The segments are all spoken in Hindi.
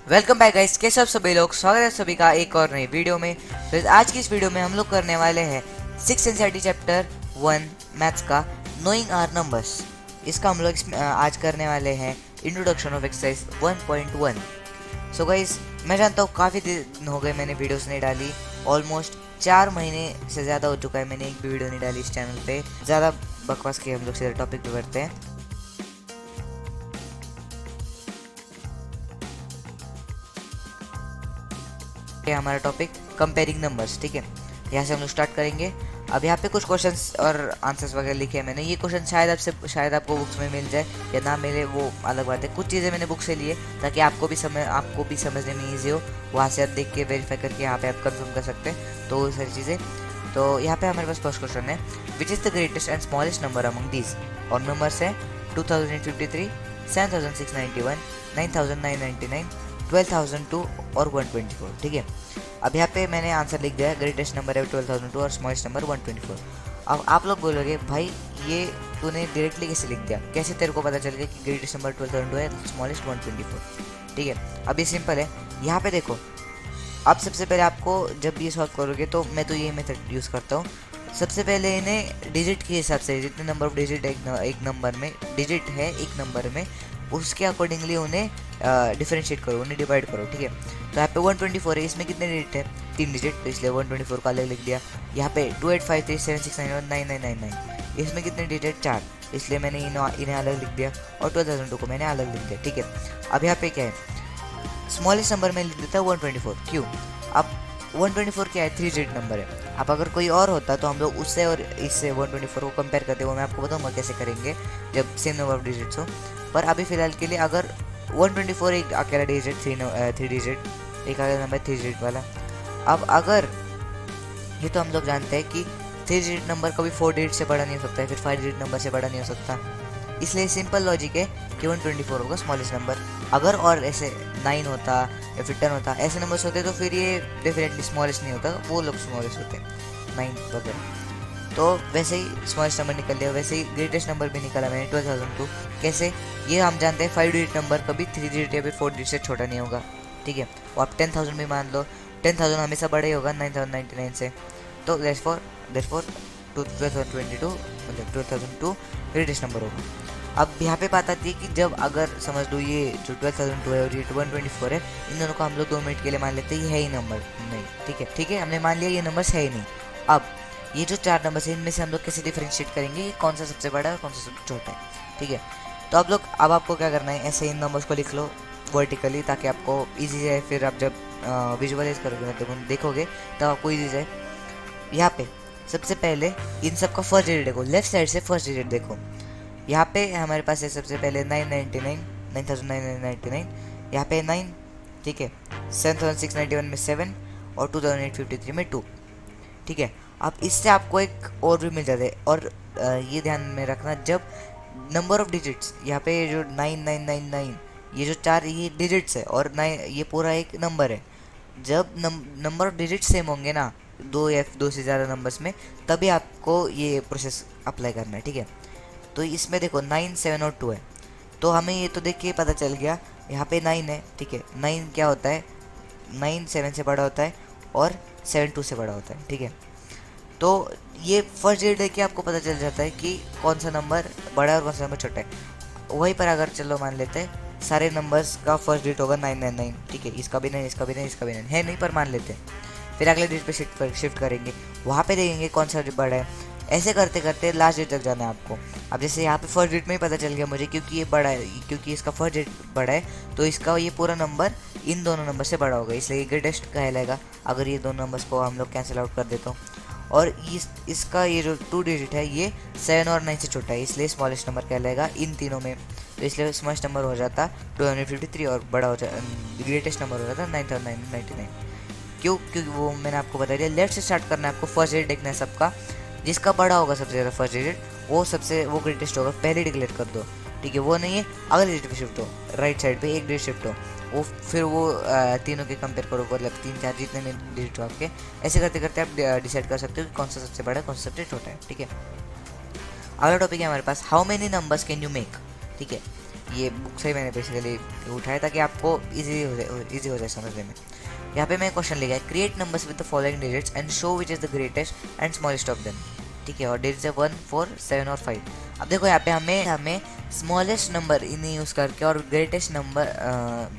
वेलकम बैक गाइस, कैसे आप सभी लोग। स्वागत है सभी का एक और नई वीडियो में। तो आज की इस वीडियो में हम लोग करने वाले हैं 6th एनसीईआरटी चैप्टर 1 मैथ्स का नोइंग आवर नंबर्स। इसका हम लोग आज करने वाले हैं introduction of exercise 1.1। So guys, मैं जानता हूँ काफ़ी दिन हो गए मैंने वीडियोस नहीं डाली। ऑलमोस्ट 4 महीने से ज़्यादा हो चुका है मैंने एक भी वीडियो नहीं डाली इस चैनल पे। ज़्यादा बकवास के हम लोग सीधे टॉपिक पे बढ़ते हैं। हमारा टॉपिक कंपेयरिंग नंबर्स, ठीक है। यहाँ से हम लोग स्टार्ट करेंगे। अब यहाँ पे कुछ क्वेश्चंस और आंसर्स वगैरह लिखे हैं मैंने। ये क्वेश्चन शायद आपको बुक्स में मिल जाए या ना मिले, वो अलग बात है। कुछ चीज़ें मैंने बुक से लिए ताकि आपको भी समझने में ईजी हो। वहाँ से आप देख के वेरीफाई करके यहाँ पे आप कंफर्म कर सकते हैं। तो वो सारी चीज़ें। तो यहाँ पे हमारे पास फर्स्ट क्वेश्चन है, which is the greatest and smallest number among these. और नंबर्स है 2053, 7691, 9999, 12002 और 124, ठीक है। अब यहाँ पे मैंने आंसर लिख दिया है। ग्रेटेस्ट नंबर है 12002 और स्मॉलेस्ट नंबर 124। अब आप लोग बोलोगे भाई ये तूने डायरेक्टली कैसे लिख दिया, कैसे तेरे को पता चल गया कि ग्रेटेस्ट नंबर 12002 है, स्मॉलेस्ट 124, ठीक है। अब ये सिंपल है। यहाँ पे देखो, अब सबसे पहले आपको जब ये सॉल्व करोगे तो मैं तो ये मेथड यूज़ करता हूँ। सबसे पहले इन्हें डिजिट के हिसाब से, जितने नंबर ऑफ डिजिट एक नंबर में डिजिट है एक नंबर में, उसके अकॉर्डिंगली उन्हें डिफरेंशिएट करो, उन्हें डिवाइड करो, ठीक है। तो यहाँ पे 124 है, इसमें कितने डिजिट है, 3 डिजिट, तो इसलिए 124 का अलग लिख दिया। यहाँ पे 285376919999, इसमें कितने डिजिट, 4, इसलिए मैंने इन्हें अलग लिख दिया। और 12002 को मैंने अलग लिख दिया, ठीक है। अब यहाँ पे क्या है, स्मॉलेस्ट नंबर में लिख देता है 124। क्यों? अब 124 क्या है, 3 डिजिट नंबर है। अब अगर कोई और होता तो हम लोग उससे और इससे 124 को कंपेयर करते, वो मैं आपको बताऊंगा कैसे करेंगे जब सेम नंबर ऑफ डिजिट्स हो। पर अभी फिलहाल के लिए अगर 124 एक अकेला डिजिट, 3 डिजिट, एक अकेला नंबर 3 डिजिट वाला। अब अगर ये तो हम लोग जानते हैं कि 3 डिजिट नंबर कभी 4 डिजिट से बड़ा नहीं हो सकता है, फिर 5 डिजिट नंबर से बड़ा नहीं हो सकता। इसलिए सिंपल लॉजिक है कि 124 होगा स्मॉलेस्ट नंबर। अगर और ऐसे 9 होता या फिर 10 होता, ऐसे नंबर्स होते तो फिर ये डेफिनेटली स्मॉलेस्ट नहीं होता, वो लोग स्मॉलेस्ट होते हैं, 9 वगैरह। तो वैसे ही स्मॉलेस्ट नंबर निकल लिया, वैसे ही ग्रेटेस्ट नंबर भी निकाला मैंने 12002। कैसे? ये हम जानते हैं 5 डिजिट नंबर कभी 3 डिजिट या फिर 4 डिजिट से छोटा नहीं होगा, ठीक है। वो आप 10,000 भी मान लो, 10,000 हमेशा बड़ा ही होगा 9,099 से। तो देयरफॉर 2022 मतलब 2002 ग्रेटेस्ट नंबर होगा। अब यहाँ पे बात आती है कि जब अगर समझ लो ये जो 12002 है और ये 124 है, इन दोनों को हम लोग 2 मिनट के लिए मान लेते हैं ये है ही नंबर नहीं, ठीक है, हमने मान लिया ये नंबर्स है ही नहीं। अब ये जो 4 नंबर्स है, इनमें से हम लोग कैसे डिफरेंशिएट करेंगे, कौन सा सबसे बड़ा है और कौन सा सबसे छोटा है, ठीक है। तो अब आपको क्या करना है, ऐसे इन नंबर्स को लिख लो वर्टिकली ताकि आपको ईजी जाए। फिर आप जब विजुअलाइज करोगे, मतलब देखोगे तब आपको ईजी जाए। यहाँ पे सबसे पहले इन सब का फर्स्ट डिजिट देखो, लेफ्ट साइड से फर्स्ट डिजिट देखो। यहाँ पे हमारे पास है सबसे पहले 999, यहाँ पे 9, ठीक है। 7691 में 7 और 2853 में 2, ठीक है। अब इससे आपको एक और भी मिल जाता है। और ये ध्यान में रखना, जब नंबर ऑफ डिजिट्स यहाँ पे जो 9999, ये जो 4 ये डिजिट्स है और 9 ये पूरा एक नंबर है। जब नंबर ऑफ डिजिट सेम होंगे ना, 2 या 2 से ज़्यादा नंबर्स में, तभी आपको ये प्रोसेस अप्लाई करना है, ठीक है। तो इसमें देखो 9, 7 और 2 है, तो हमें ये तो देख के पता चल गया यहाँ पे 9 है, ठीक है। 9 क्या होता है, 9 7 से बड़ा होता है और 7 2 से बड़ा होता है, ठीक है। तो ये फर्स्ट डिजिट देख के आपको पता चल जाता है कि कौन सा नंबर बड़ा है और कौन सा नंबर छोटा है। वहीं पर अगर चलो मान लेते हैं सारे नंबर्स का फर्स्ट डिजिट होगा 999, ठीक है। इसका भी नहीं, इसका भी नहीं, इसका भी नहीं है, नहीं, पर मान लेते हैं। फिर अगले डिजिट पे शिफ्ट करेंगे, वहाँ पे देखेंगे कौन सा बड़ा है। ऐसे करते करते लास्ट डिजिट तक जाना है आपको। अब जैसे यहाँ पे फर्स्ट डिजिट में ही पता चल गया मुझे, क्योंकि ये बड़ा है, क्योंकि इसका फर्स्ट डिजिट बड़ा है, तो इसका ये पूरा नंबर इन दोनों नंबर से बड़ा होगा, इसलिए ये ग्रेटेस्ट कहलाएगा। अगर ये दोनों नंबर्स को हम लोग कैंसिल आउट कर देते हो, और इसका ये जो 2 डिजिट है ये 7 और 9 से छोटा है, इसलिए स्मॉलेस्ट नंबर कहलाएगा इन तीनों में। तो इसलिए स्मॉलेस्ट नंबर हो जाता 253 और बड़ा हो जाता ग्रेटेस्ट नंबर हो जाता 9999। क्यों? क्योंकि वो मैंने आपको बता दिया, लेफ्ट से स्टार्ट करना है आपको, फर्स्ट डिजिट देखना है सबका। जिसका बड़ा होगा सबसे ज़्यादा फर्स्ट डिजिट, वो ग्रेटेस्ट होगा, पहले डिक्लेयर कर दो, ठीक है। वो नहीं है अगले डिजिट पे शिफ्ट हो, राइट साइड पे एक डिजिट शिफ्ट हो, वो फिर वो तीनों के कंपेयर करो, मतलब 3 4 जितने में डिजिट हो आपके। ऐसे करते करते आप डिसाइड कर सकते हो कि कौन सा सबसे बड़ा है, कौन सा सबसे छोटा है, ठीक है। अगला टॉपिक है हमारे पास, how many numbers can you make, ठीक है। ये बुक से ही मैंने बेसिकली उठाया ताकि आपको इजी हो जाए समझने में। यहाँ पे मैं क्वेश्चन लिखा है, create numbers with the following digits and show which is the greatest and smallest of them. ठीक है, और डिजिट्स है 1, 4, 7 और 5। अब देखो यहाँ पे हमें स्मॉलेस्ट नंबर इन्हें यूज़ करके और ग्रेटेस्ट नंबर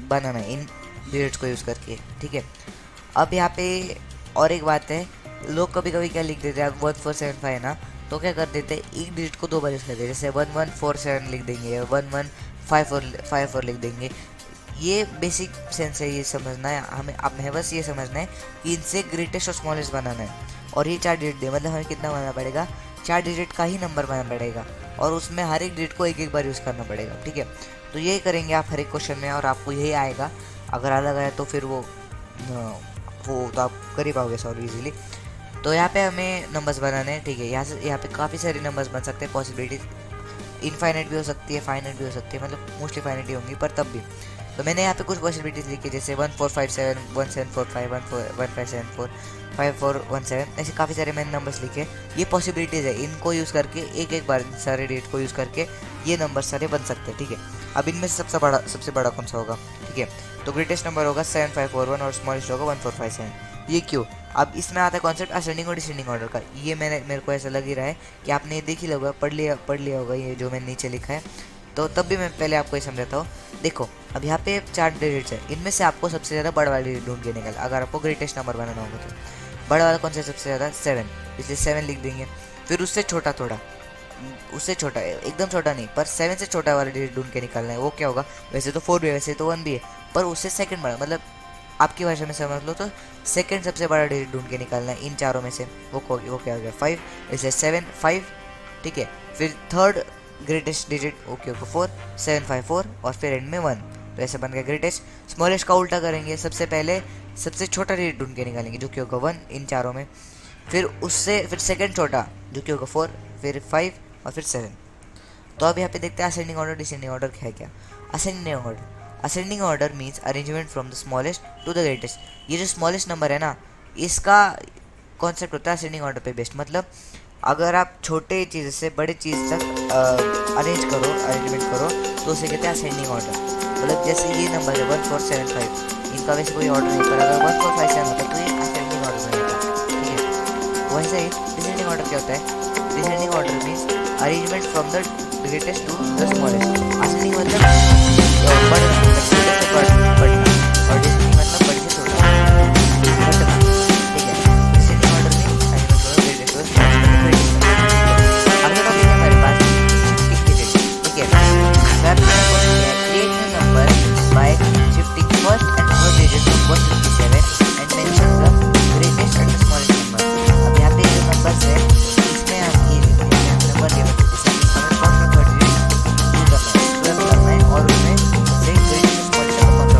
बनाना है इन डिजिट्स को यूज़ करके। ठीक है, अब यहाँ पे और एक बात है, लोग कभी कभी क्या लिख देते हैं, 1, 4, 7, 5 ना, तो क्या कर देते हैं एक डिजिट को 2 बार यूज़ करते हैं, जैसे 1, 1, 4, 7 लिख देंगे, 1, 1, 5, 4 लिख देंगे। ये बेसिक सेंस है, ये समझना है हमें बस ये समझना है कि इनसे ग्रेटेस्ट और स्मॉलेस्ट बनाना है। और ये 4 डिजिट दे, मतलब हमें कितना बनाना पड़ेगा, 4 डिजिट का ही नंबर बनाना पड़ेगा और उसमें हर एक डिजिट को एक बार यूज़ करना पड़ेगा। ठीक है, तो ये करेंगे आप हर एक क्वेश्चन में और आपको यही आएगा। अगर अलग आया तो फिर वो तो आप कर ही पाओगे सॉल्व इजीली। तो यहाँ पे हमें नंबर्स बनाने हैं। ठीक है, यहाँ पे काफ़ी सारे नंबर्स बन सकते हैं, पॉसिबिलिटीज इनफाइनाइट भी हो सकती है, फाइनाइट भी हो सकती है, मतलब मोस्टली फाइनाइट ही होंगी, पर तब भी। तो मैंने यहाँ पे कुछ पॉसिबिलिटीज लिखी, जैसे 1, 4, 5, 7, 1, 7, 4, 5, 1, 4, 1, 5, 7, 4, 5, 4, 1, 7, ऐसे काफ़ी सारे मैंने नंबर्स लिखे। ये पॉसिबिलिटीज़ है, इनको यूज़ करके एक बार सारे डेट को यूज़ करके ये नंबर सारे बन सकते हैं। ठीक है, अब इनमें से सबसे बड़ा कौन सा होगा? ठीक है, तो ग्रेटेस्ट नंबर होगा 7, 5, 4, 1 और स्मॉलेस्ट होगा 1, 4, 5, 7। ये क्यों? अब इसमें आता है कॉन्सेप्ट असेंडिंग और डिसेंडिंग ऑर्डर का। ये मेरे को ऐसा लग ही रहा है कि आपने ये देख ही होगा, पढ़ लिया होगा ये जो मैंने नीचे लिखा है, तो तब भी मैं पहले आपको ये समझाता हूँ। देखो, अब यहाँ पे 4 डिजिट्स है, इनमें से आपको सबसे ज़्यादा बड़ा वाला डिजिट ढूंढ के निकालना, अगर आपको ग्रेटेस्ट नंबर बनाना होगा तो। बड़ा वाला कौन सा सबसे ज़्यादा? 7, इसलिए 7 लिख देंगे। फिर उससे छोटा उससे छोटा, एकदम छोटा नहीं, पर 7 से छोटा वाला डिजिट ढूंढ के निकालना है। वो क्या होगा? वैसे तो 4 भी है, वैसे तो 1 भी है, पर उससे सेकंड बड़ा, मतलब आपकी भाषा में समझ लो तो सेकंड सबसे बड़ा डिजिट ढूंढ के निकालना है इन चारों में से। वो क्या हो गया? 5, इसलिए 7, 5। ठीक है, फिर थर्ड ग्रेटेस्ट डिजिट ओके 4, 7, 5, 4 और फिर एंड में 1। तो ऐसे बन गया ग्रेटेस्ट। स्मॉलेस्ट का उल्टा करेंगे, सबसे पहले सबसे छोटा डिजिट ढूंढ के निकालेंगे जो कि होगा 1 इन चारों में, फिर सेकंड छोटा जो कि होगा 4, फिर 5 और फिर 7। तो अब यहाँ पे देखते हैं असेंडिंग ऑर्डर डिसेंडिंग ऑर्डर है क्या। Ascending order means arrangement from the smallest to the greatest. ये जो स्मॉलेस्ट नंबर है ना, इसका कॉन्सेप्ट होता है असेंडिंग ऑर्डर पे बेस्ड। मतलब अगर आप छोटे चीज़ से बड़े चीज़ तक अरेंजमेंट करो तो उसे कहते हैं असेंडिंग ऑर्डर। मतलब जैसे ये नंबर है 1, 4, 7, 5, इनका वैसे कोई ऑर्डर नहीं, पर अगर 1, 4, 5, 7 होता है तो ये असेंडिंग ऑर्डर में होता है। ठीक है, वैसे ही डिसेंडिंग ऑर्डर क्या होता है? Descending order means arrangement from the greatest to the smallest. Ascending मतलब बढ़ना और डिसेंडिंग मतलब बड़े से छोटा घटना। ठीक है, descending order means arrangement from the greatest to the smallest. अगला टॉपिक है हमारे पास शिफ्टिंग डिजिट। ठीक है, create new number by shifting first and third digit from 1 to 57 and mention the greatest and the smallest number. अब यहाँ पे जो नंबर्स है इसमें हम ये नंबर के मतलब हमें फर्स्ट और थर्ड डिजिट यूज करना है और उसमें से ग्रेटेस्ट स्मॉलेस्ट नंबर कौन सा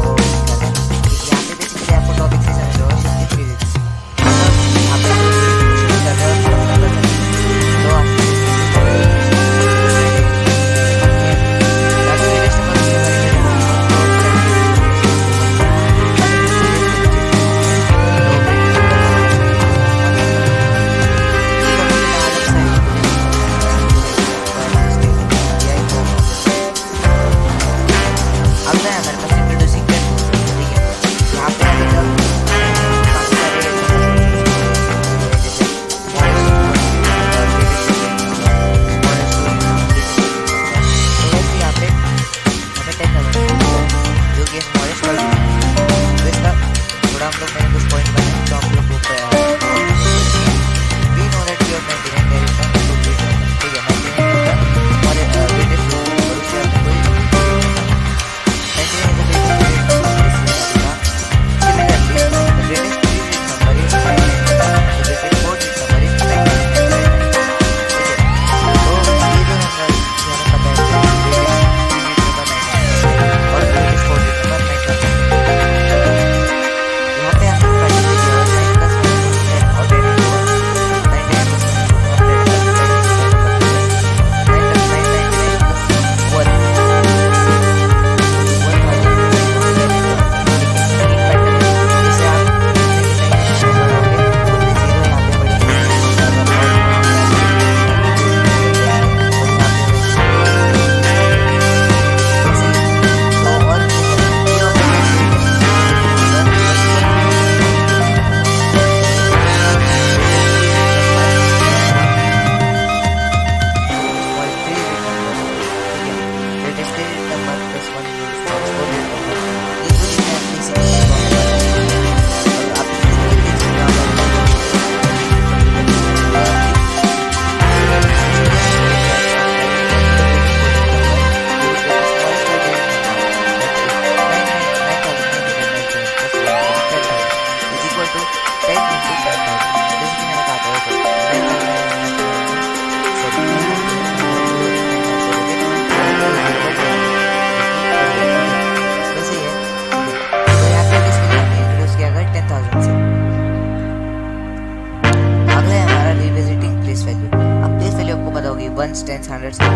वंस, टेंस, हंड्रेड्स, ठीक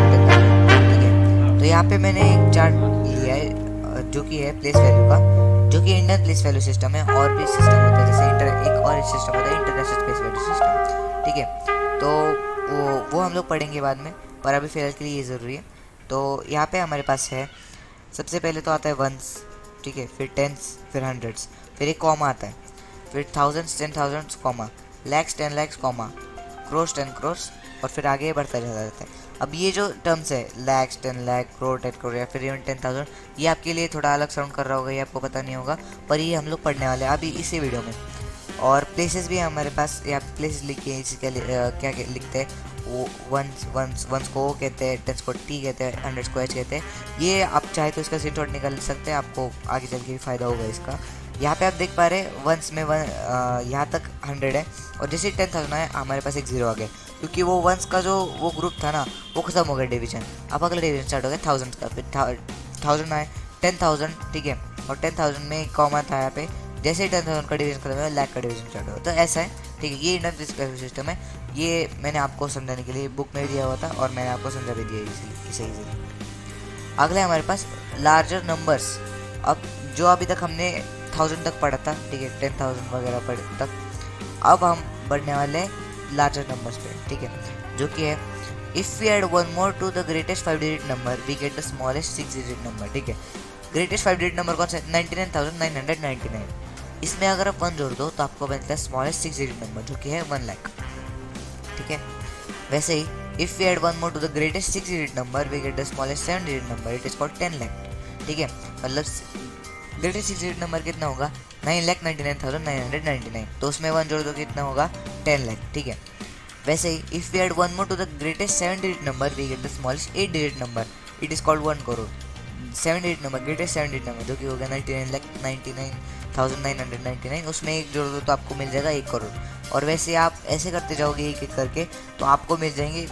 है। तो यहाँ पे मैंने एक चार्ट लिया है जो कि है प्लेस वैल्यू का, जो कि इंडियन प्लेस वैल्यू सिस्टम है। और भी सिस्टम होता है, जैसे एक और सिस्टम होता है इंटरनेशनल प्लेस वैल्यू सिस्टम, ठीक है। तो वो हम लोग पढ़ेंगे बाद में, पर अभी फिलहाल के लिए ये ज़रूरी है। तो यहाँ पे हमारे पास है, सबसे पहले तो आता है वंस, ठीक है, फिर टेंस, फिर हंड्रेड्स, फिर एक कॉमा आता है, फिर thousands, 10,000 comma, lakhs, 10 lakhs comma, crores, 10 crores, और फिर आगे बढ़ता रहता है। अब ये जो टर्म्स है लैक्स, 10 लाख, करोड़, 10 करोड़, या फिर इवन 10,000, ये आपके लिए थोड़ा अलग साउंड कर रहा होगा, ये आपको पता नहीं होगा, पर ये हम लोग पढ़ने वाले हैं अभी इसी वीडियो में। और प्लेसेस भी हमारे पास, यहाँ प्लेसेस लिखिए, इसी क्या लिखते हैं, वो वंस को ओ कहते हैं, टेंस को टी कहते हैं, हंड्रेड्स को एच कहते हैं। ये आप चाहे तो इसका स्क्रीनशॉट निकाल सकते हैं, आपको आगे चल के भी फ़ायदा होगा इसका। यहाँ पे आप देख पा रहे हैं वंस में यहाँ तक 100 है, और जैसे 10,000 है हमारे पास एक जीरो आ गया, क्योंकि वो वंस का जो वो ग्रुप था ना वो खत्म हो गया डिवीजन। अब अगला डिवीजन स्टार्ट हो गया थाउजेंड का, फिर 1000 आए, 10,000, ठीक है, और 10,000 में एक कॉमा था यहाँ पे, जैसे ही 10,000 का डिवीजन खत्म हुआ लाख का डिवीजन स्टार्ट हुआ। तो ऐसा है, ठीक है, ये इंडियन प्लेस सिस्टम है। ये मैंने आपको समझाने के लिए बुक में दिया हुआ था, और मैंने आपको समझा भी दिया इसे इजीली। अगले हमारे पास लार्जर नंबर्स। अब जो अभी तक हमने 1000 तक पढ़ा था, ठीक है, 10,000 वगैरह पढ़े तक, अब हम बढ़ने वाले लार्जर नंबर्स पे, ठीक है, जो कि है if we add one more to the greatest 5 digit number we get the smallest 6 digit number, ठीक है। ग्रेटेस्ट 5 डिजिट नंबर कौन सा है? 99,999। इसमें अगर आप 1 जोड़ दो तो आपको मिलता है स्मॉलेस्ट 6 डिजिट नंबर, जो कि है 1 लाख, ठीक है। वैसे ही if we add one more to the greatest 6 digit number we get the smallest 7 digit number, it is called 10 lakh, ठीक है। मतलब ग्रेटेस्ट 6 डिजिट नंबर कितना होगा? 9,99,999। तो उसमें 1 जोड़ दो कितना होगा? 10 लाख, ठीक है। वैसे ही if we add one more to the greatest 7 digit number we get the smallest 8 digit number, it is called 1 crore. 7 digit number, greatest 7 digit number, जो कि होगा 99,99,999, उसमें एक जोड़ दो तो आपको मिल जाएगा 1 करोड़। और वैसे आप ऐसे करते जाओगे एक एक करके तो आपको मिल जाएंगे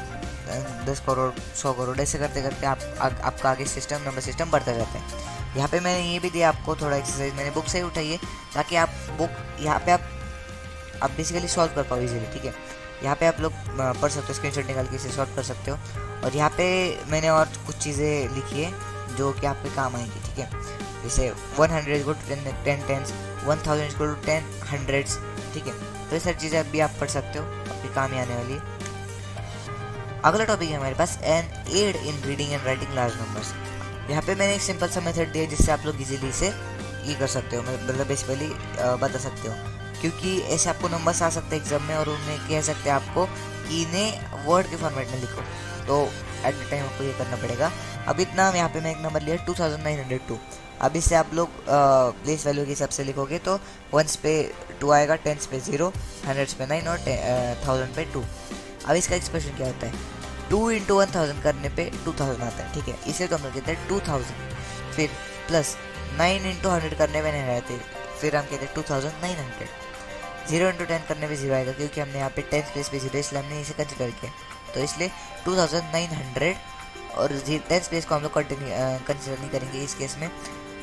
10 करोड़, 100 करोड़, ऐसे करते करते आपका आगे सिस्टम, नंबर सिस्टम बढ़ता जाता है। यहाँ पे मैंने ये भी दिया आपको थोड़ा एक्सरसाइज, मैंने बुक से ही उठाई है, ताकि आप बुक यहाँ पे आप बेसिकली सॉल्व कर पाओ इजीली, ठीक है। यहाँ पे आप लोग पढ़ सकते हो, स्क्रीनशॉट निकाल के इसे सॉल्व कर सकते हो। और यहाँ पे मैंने और कुछ चीज़ें लिखी है जो कि आपके काम आएंगी, ठीक है। जैसे 100 is equal to 10 tens, 1000 is equal to 10 hundreds, ठीक है। तो ये सारी चीज़ें भी आप पढ़ सकते हो, आपके काम ही आने वाली है। अगला टॉपिक है हमारे पास an aid in reading and writing large numbers. यहाँ पे मैंने एक सिंपल सा मेथड दिया जिससे आप लोग इजीली इसे ये कर सकते हो, मतलब बेसिकली बता सकते हो, क्योंकि ऐसे आपको नंबर्स आ सकते हैं एग्जाम में और उन्हें कह सकते हैं आपको कि इन्हें वर्ड के फॉर्मेट में लिखो, तो एट द टाइम आपको ये करना पड़ेगा। अब इतना यहाँ पे मैं एक नंबर लिया 2902। अब इससे आप लोग प्लेस वैल्यू के हिसाब से लिखोगे तो वंस पे 2 आएगा, टेंस पे 0, हंड्रेड्स पे 9 और 1000 पे 2। अब इसका एक्सप्रेशन क्या होता है? 2 इंटू 1000 करने पे 2000 आता है, ठीक है, इसे तो हम लोग कहते हैं 2000। फिर प्लस 9 इंटू 100 करने में नहीं रहते, फिर हम कहते हैं 2900। 0 इंटू 10 करने पे 0 आएगा, क्योंकि हमने यहाँ पे 10 प्लेस पे 0, इसलिए हमने इसे कंसिडर किया, तो इसलिए 2900। और 10 प्लेस को हम लोग कंसिडर नहीं करेंगे इस केस में।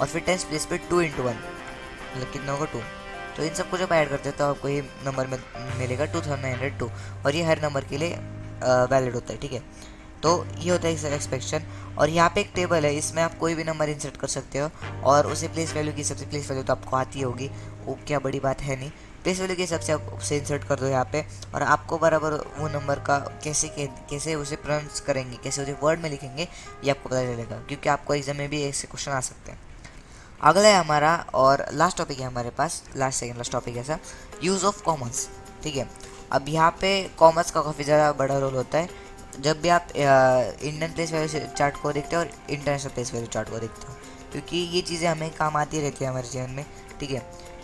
और फिर 10 प्लेस पे 2 इंटू 1, मतलब कितना होगा 2। तो इन सबको जब ऐड करते हैं तो आपको ये नंबर मिलेगा 2902, और ये हर नंबर के लिए वैलिड होता है, ठीक है। तो ये होता है इसका एक्सपेक्शन। और यहाँ पे एक टेबल है, इसमें आप कोई भी नंबर इंसर्ट कर सकते हो और उसे प्लेस वैल्यू की सबसे प्लेस वैल्यू तो आपको आती होगी, वो क्या बड़ी बात है नहीं। प्लेस वैल्यू के हिसाब से आप उसे इंसर्ट कर दो यहाँ पे, और आपको बराबर वो नंबर का कैसे उसे प्रोनाउंस करेंगे, कैसे उसे वर्ड में लिखेंगे, ये आपको पता चलेगा, क्योंकि आपको एग्जाम में भी ऐसे क्वेश्चन आ सकते हैं। अगला है हमारा और लास्ट टॉपिक है हमारे पास, लास्ट टॉपिक है सर, यूज़ ऑफ कॉमर्स, ठीक है। अब यहाँ पे कॉमर्स का काफ़ी ज़्यादा बड़ा रोल होता है जब भी आप इंडियन प्लेस वैल्यू चार्ट को देखते हो और इंटरनेशनल प्लेस वैल्यू चार्ट को देखते हो, क्योंकि ये चीज़ें हमें काम आती रहती है हमारे जीवन में, ठीक है।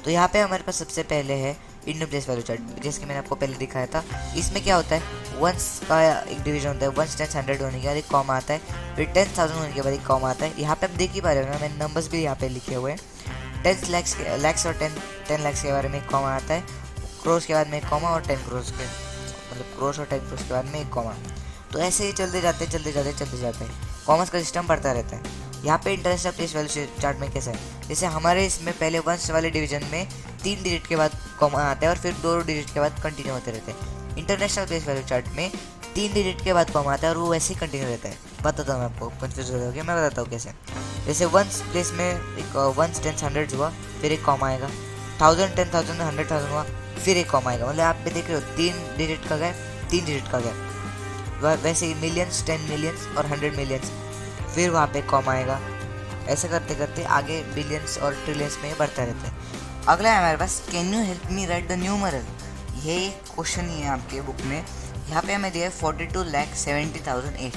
तो यहाँ पे हमारे पास सबसे पहले है इंडियन प्लेस वैल्यू चार्ट, जैसे कि मैंने आपको पहले दिखाया था। इसमें क्या होता है, वंस का एक डिवीजन होता है, वंस 10 100 होने के बाद एक कॉमा आता है, फिर 10,000 होने के बाद एक कॉमा आता है। यहाँ पे आप देख ही पा रहे हो ना, मैंने नंबर्स भी यहाँ पे लिखे हुए हैं। 10 लैक्स और 10 लैक्स के बारे में एक कॉमा आता है, क्रोर्स के बाद में एक कॉमा, और 10 क्रोर्स के मतलब क्रोर्स और 10 क्रोर्स के बाद में एक कॉमा। तो ऐसे ही चलते जाते हैं, कॉमर्स का सिस्टम बढ़ता रहता है। यहाँ पे इंटरनेशनल प्लेस वैल्यू चार्ट में कैसा है, जैसे हमारे इसमें पहले वंस वाले डिवीजन में 3 डिजिट के बाद कॉमा आता है और फिर 2 डिजिट के बाद कंटिन्यू होते रहते हैं। इंटरनेशनल प्लेस वैल्यू चार्ट में 3 डिजिट के बाद कॉमा आता है और वो वैसे ही कंटिन्यू रहता है। बताता हूँ मैं आपको, कंफ्यूज हो जाओगे, मैं बताता हूँ कैसे। जैसे वंस प्लेस में एक वंस टेंस हंड्रेड्स हुआ, फिर एक कॉमा आएगा, 1000 10,000 100,000 हुआ, फिर एक कॉमा आएगा। मतलब आप भी देख रहे हो 3 डिजिट का गैप, 3 डिजिट का गैप। वैसे ही मिलियंस, 10 मिलियंस और 100 मिलियंस, फिर वहाँ पे कॉमा आएगा। ऐसे करते करते आगे बिलियंस और ट्रिलियंस में बढ़ता रहता है। अगला है हमारे पास, can you help me write the numeral. ये क्वेश्चन ही है आपके बुक में। यहाँ पे हमें दिया है 42,70,008,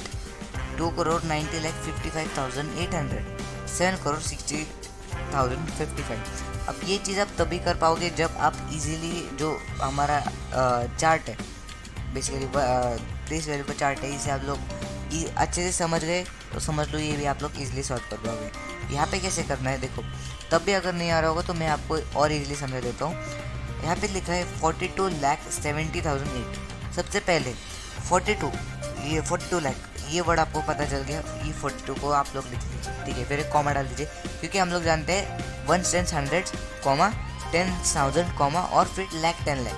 2,90,55,800, 7,60,055। अब ये चीज़ आप तभी कर पाओगे जब आप इजीली जो हमारा चार्ट है, बेसिकली प्लेस वेरिएबल चार्ट है, इसे आप लोग अच्छे से समझ गए तो समझ लो ये भी आप लोग इजीली सॉल्व कर पाओगे। यहाँ पे कैसे करना है देखो, तब भी अगर नहीं आ रहा होगा तो मैं आपको और इजीली समझा देता हूँ। यहाँ पे लिखा है 42,70,008। सबसे पहले 42, ये 42 लाख, ये वर्ड आपको पता चल गया, ये 42 को आप लोग लिख लीजिए, ठीक है। फिर एक कॉमा डाल दीजिए, क्योंकि हम लोग जानते हैं 1 10 100 कॉमा 10,000 कॉमा और फिर लाख 10 लाख,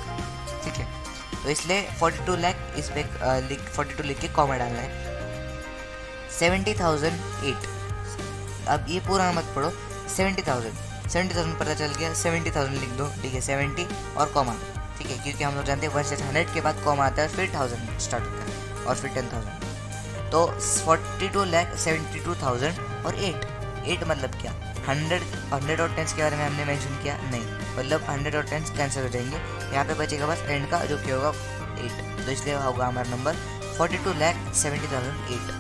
ठीक है। तो इसलिए 42 लाख इस पे 42 लिख के कॉमा डालना है। 70,008, अब ये पूरा मत पढ़ो, 70,000 पता चल गया, 70,000 लिख दो, ठीक है। 70 और कॉमा, ठीक है, क्योंकि हम लोग जानते हैं 1 से 100 के बाद कॉमा आता है, फिर 1000 स्टार्ट होता है और फिर 10,000। तो 42,72,000 और 8 मतलब क्या, 100 और 10 के बारे में हमने मेंशन किया नहीं, मतलब 100 और 10 कैंसिल हो जाएंगे, यहाँ पे बचेगा बस एंड का जो क्या होगा 8, तो इसलिए होगा हमारा नंबर 42,70,008।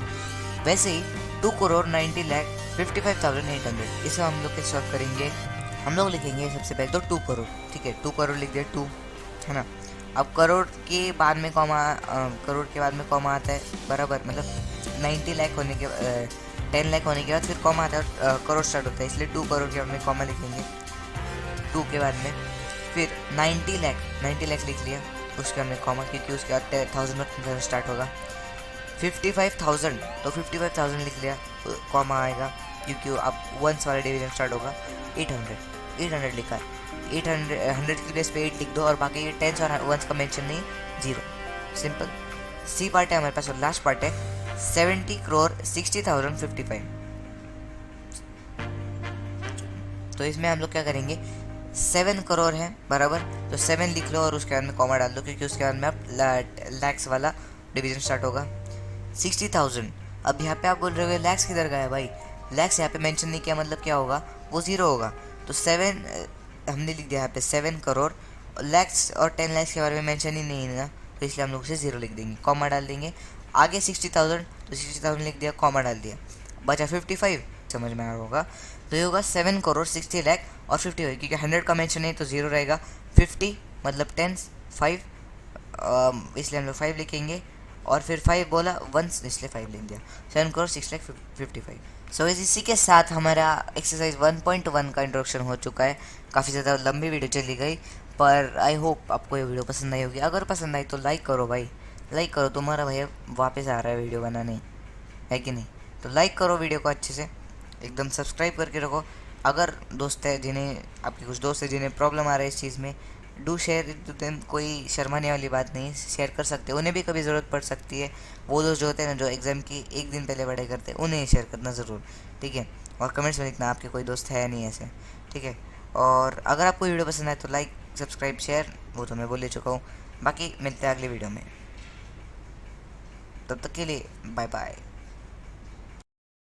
वैसे ही 2,90,55,800, इसे हम लोग कैसे सॉल्व करेंगे, हम लोग लिखेंगे सबसे पहले तो 2 करोड़, ठीक है, 2 करोड़ लिख दिया, 2 है ना। अब करोड़ के बाद में कॉमा आता है, बराबर, मतलब 90 लाख होने के 10 लाख होने के बाद फिर कॉमा आता है और करोड़ स्टार्ट होता है, इसलिए 2 करोड़ के बाद में कॉमा लिखेंगे 2 के बाद में। फिर 90 लाख लिख लिया, उसके बाद में कॉमा, क्योंकि उसके बाद 1000 स्टार्ट होगा। 55,000, तो 55,000 लिख लिया, कॉमा आएगा, क्योंकि अब 1 वाला डिवीजन स्टार्ट होगा। 800 लिखा है, 100 की प्लेस पे 8 लिख दो और बाकी ये 10 और 1 का मेंशन नहीं, 0, सिंपल। सी पार्ट है हमारे पास और लास्ट पार्ट है 70,60,055। तो इसमें हम लोग क्या करेंगे, 7 करोड़ है, बराबर, तो 7 लिख लो और उसके बाद में कॉमा डाल दो, क्योंकि उसके बाद में अब लैक्स वाला डिवीजन स्टार्ट होगा। 60,000, अब यहाँ पे आप बोल रहे हो लैक्स किधर गया है भाई, लैक्स यहाँ पे मेंशन नहीं किया, मतलब क्या होगा, वो 0 होगा। तो 7 हमने लिख दिया यहाँ पे 7 करोड़, लैक्स और 10 लैक्स के बारे में मेंशन ही नहीं है ना, तो इसलिए हम लोग उसे 0 लिख देंगे, कॉमा डाल देंगे। आगे 60,000, तो 60,000 लिख दिया, कॉमा डाल दिया, बचा 55, समझ में आ रहा होगा। तो ये होगा 7 करोड़ 60 लाख और 55, क्योंकि 100 का मेंशन नहीं तो 0 रहेगा। 50 मतलब 10 5, इसलिए हम लोग 5 लिखेंगे, और फिर 5 बोला 1 इसलिए 5 लिख दिया, 7 करोड़ 6 लाख 55। सो इसी के साथ हमारा एक्सरसाइज 1.1 का इंट्रोडक्शन हो चुका है। काफ़ी ज़्यादा लंबी वीडियो चली गई, पर आई होप आपको ये वीडियो पसंद आई होगी। अगर पसंद आई तो लाइक करो भाई, लाइक करो, तुम्हारा भैया वापस आ रहा है वीडियो बनाने, है कि नहीं। तो लाइक करो वीडियो को अच्छे से, एकदम सब्सक्राइब करके रखो। अगर दोस्त है जिन्हें, आपके कुछ दोस्त है जिन्हें प्रॉब्लम आ रहा है इस चीज़ में, डू शेयर टू देम, कोई शर्माने वाली बात नहीं, शेयर कर सकते, उन्हें भी कभी ज़रूरत पड़ सकती है। वो दोस्त जो होते हैं ना, जो एग्ज़ाम की एक दिन पहले पढ़ाई करते हैं, उन्हें शेयर करना ज़रूर, ठीक है। और कमेंट्स में लिखना आपके कोई दोस्त है नहीं ऐसे, ठीक है। और अगर आपको वीडियो पसंद आए तो लाइक सब्सक्राइब शेयर, वो तो मैं बोल ही चुका हूँ। बाकी मिलते हैं अगले वीडियो में, तब तक के लिए बाय बाय।